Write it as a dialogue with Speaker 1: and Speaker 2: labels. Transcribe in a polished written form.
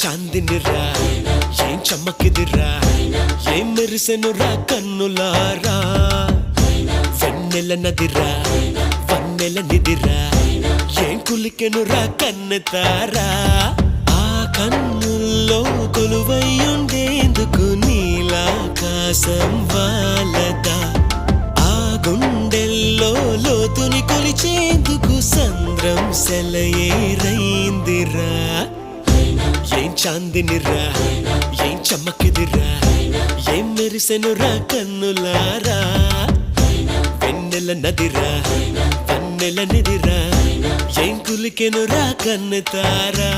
Speaker 1: చాందినిరా ఏం చమ్మకిదిరా ఏం మెరిసెనురా కన్నులారా వెన్నెల నదిరా వన్నెల నిదిరా ఏం కులికెనురా కన్నెతారా ఆ కన్నుల్లో కొలువయ్యుండేందుకు నీలాకాశం వాలదా ఆ గుండెల్లో లోతుని కొలిచేందుకు సంద్రం సెలయేరైందిరా ఏం చాందినిరా ఏం చమ్మకిదిరా ఏం మెరిసెనురా కన్నులారా వెన్నెల నదిరా వన్నెల నిదిరా ఏం కులికెనురా కన్నెతారా